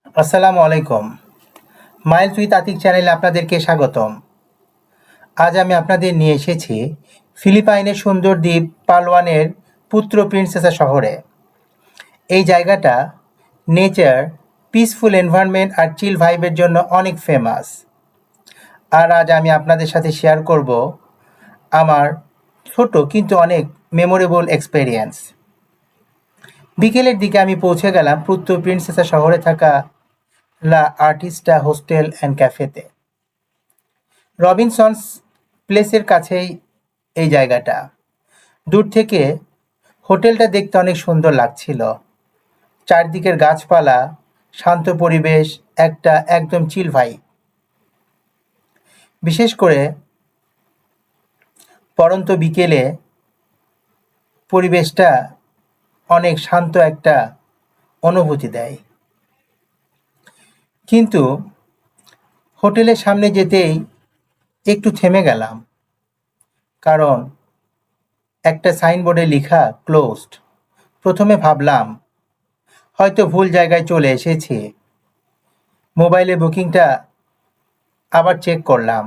আসসালামু আলাইকুম। Miles with Atik চ্যানেলে আপনাদেরকে স্বাগতম। আজ আমি আপনাদের নিয়ে এসেছি ফিলিপাইনের সুন্দর দ্বীপ পালোয়ানের পুত্র প্রিন্সেসা শহরে। এই জায়গাটা নেচার, পিসফুল এনভায়রনমেন্ট আর চিল ভাইবের জন্য অনেক ফেমাস। আর আজ আমি আপনাদের সাথে শেয়ার করব আমার ছোট কিন্তু অনেক মেমোরেবল এক্সপেরিয়েন্স। বিকেলের দিকে আমি পৌঁছে গেলাম পুত্র প্রিন্সেসা শহরে থাকা লা আর্টিস্টা হোস্টেল অ্যান্ড ক্যাফেতে। রবিনসনস প্লেসের কাছেই এই জায়গাটা। দূর থেকে হোটেলটা দেখতে অনেক সুন্দর লাগছিল। চারদিকের গাছপালা, শান্ত পরিবেশ, একটা একদম চিল ভাইব। বিশেষ করে পড়ন্ত বিকেলে পরিবেশটা অনেক শান্ত একটা অনুভূতি দেয়। কিন্তু হোটেলের সামনে যেতেই একটু থেমে গেলাম, কারণ একটা সাইনবোর্ডে লেখা ক্লোজড। প্রথমে ভাবলাম হয়তো ভুল জায়গায় চলে এসেছি। মোবাইলে বুকিংটা আবার চেক করলাম,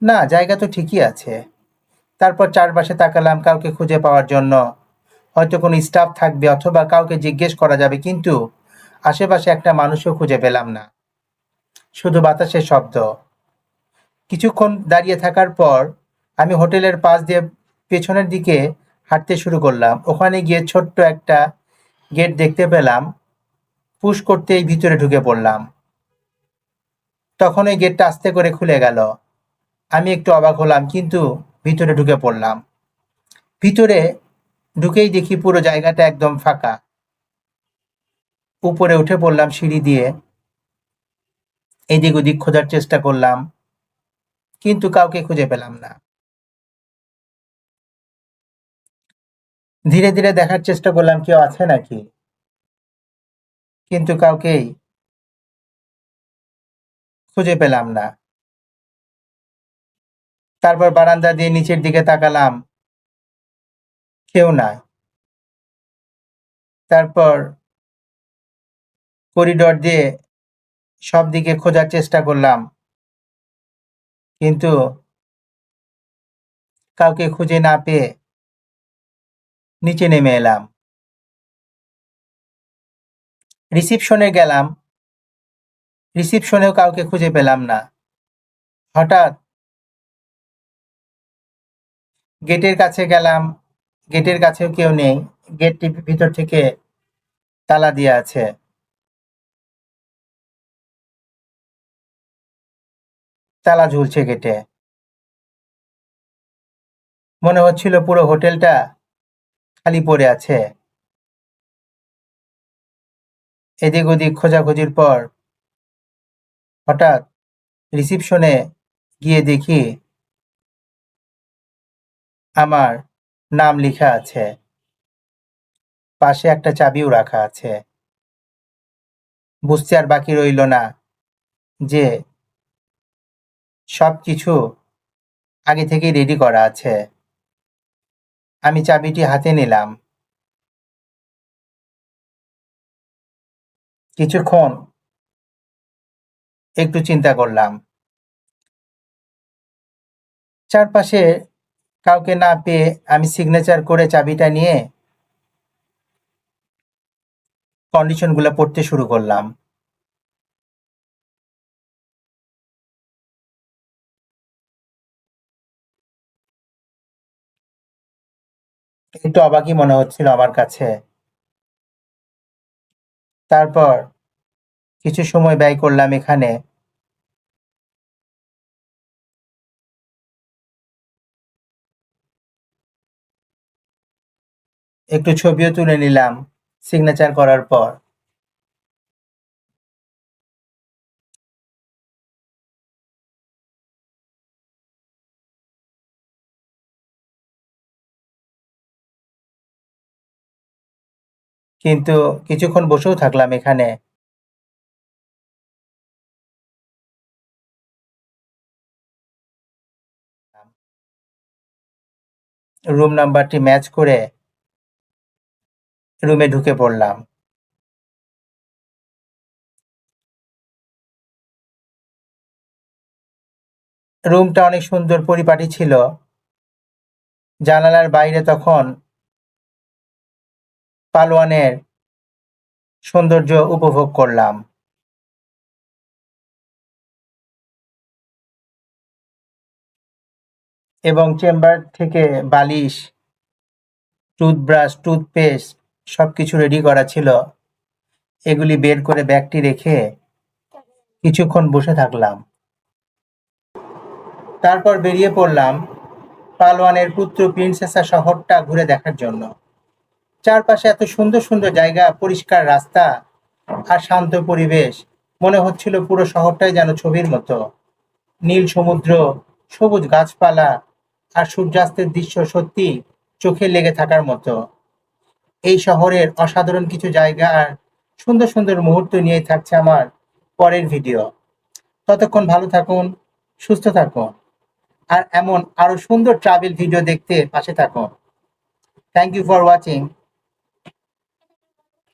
না, জায়গা তো ঠিকই আছে। তারপর চারপাশে তাকালাম কাউকে খুঁজে পাওয়ার জন্য। হয়তো কোনো স্টাফ থাকবে অথবা কাউকে জিজ্ঞেস করা যাবে, কিন্তু আশেপাশে একটা মানুষও খুঁজে পেলাম না, শুধু বাতাসের শব্দ। কিছুক্ষণ দাঁড়িয়ে থাকার পর আমি হোটেলের পাশ দিয়ে পেছনের দিকে হাঁটতে শুরু করলাম। ওখানে গিয়ে ছোট্ট একটা গেট দেখতে পেলাম। পুশ করতেই ভিতরে ঢুকে পড়লাম। তখন ওই গেটটা আস্তে করে খুলে গেল। আমি একটু অবাক হলাম, কিন্তু ভিতরে ঢুকে পড়লাম। ভিতরে ঢুকেই দেখি পুরো জায়গাটা একদম ফাঁকা। উপরে উঠে পড়লাম সিঁড়ি দিয়ে। এদিক ওদিক খোঁজার চেষ্টা করলাম, কিন্তু কাউকে খুঁজে পেলাম না। ধীরে ধীরে দেখার চেষ্টা করলাম কেউ আছে নাকি, কিন্তু কাউকেই খুঁজে পেলাম না। তারপর বারান্দা দিয়ে নিচের দিকে তাকালাম, কেউ নাই। তারপর করিডোর দিয়ে সব দিকে খোঁজার চেষ্টা করলাম, কিন্তু কাউকে খুঁজে না পেয়ে নিচে নেমে এলাম। রিসিপশনে গেলাম, রিসিপশনেও কাউকে খুঁজে পেলাম না। হঠাৎ গেটের কাছে গেলাম, গেটের কাছেও কেউ নেই। গেটটি ভিতর থেকে তালা দিয়ে আছে। তালা ঝুলছে গেটে। মনে হচ্ছিল পুরো হোটেলটা খালি পড়ে আছে। এদিক ওদিক খোঁজাখুঁজির পর হঠাৎ রিসিপশনে গিয়ে দেখি আমার নাম লিখা আছে। পাশে একটা চাবিও রাখা আছে। বুঝতে আর বাকি রইল না যে সবকিছু আগে থেকেই রেডি করা আছে। আমি চাবিটি হাতে নিলাম। কিছুক্ষণ একটু চিন্তা করলাম। চারপাশে কাউকে না পেয়ে আমি সিগনেচার করে চাবিটা নিয়ে কন্ডিশনগুলো পড়তে শুরু করলাম। একটু অবাকই মনে হচ্ছিল আমার কাছে। তারপর কিছু সময় ব্যয় করলাম এখানে। একটু ছবিও তুলে নিলাম সিগনেচার করার পর। কিন্তু কিছুক্ষণ বসেও থাকলাম এখানে। রুম নাম্বারটি ম্যাচ করে রুমে ঢুকে পড়লাম। রুমটা অনেক সুন্দর পরিপাটি ছিল। জানালার বাইরে তখন পালোয়ানের সৌন্দর্য উপভোগ করলাম। এবং চেম্বার থেকে বালিশ, টুথব্রাশ, টুথপেস্ট সবকিছু রেডি করা ছিল। এগুলি বের করে ব্যাগটি রেখে কিছুক্ষণ বসে থাকলাম। তারপর বেরিয়ে পড়লাম পালোয়ানের পুত্র প্রিন্সেসা শহরটা ঘুরে দেখার জন্য। চারপাশে এত সুন্দর সুন্দর জায়গা, পরিষ্কার রাস্তা আর শান্ত পরিবেশ, মনে হচ্ছিল পুরো শহরটাই যেন ছবির মতো। নীল সমুদ্র, সবুজ গাছপালা আর সূর্যাস্তের দৃশ্য সত্যি চোখে লেগে থাকার মতো। এই শহরের অসাধারণ কিছু জায়গা আর সুন্দর সুন্দর মুহূর্ত নিয়ে থাকছে আমার পরের ভিডিও। ততক্ষণ ভালো থাকুন, সুস্থ থাকুন আর এমন আরো সুন্দর ট্রাভেল ভিডিও দেখতে পাশে থাকুন। Thank you for watching.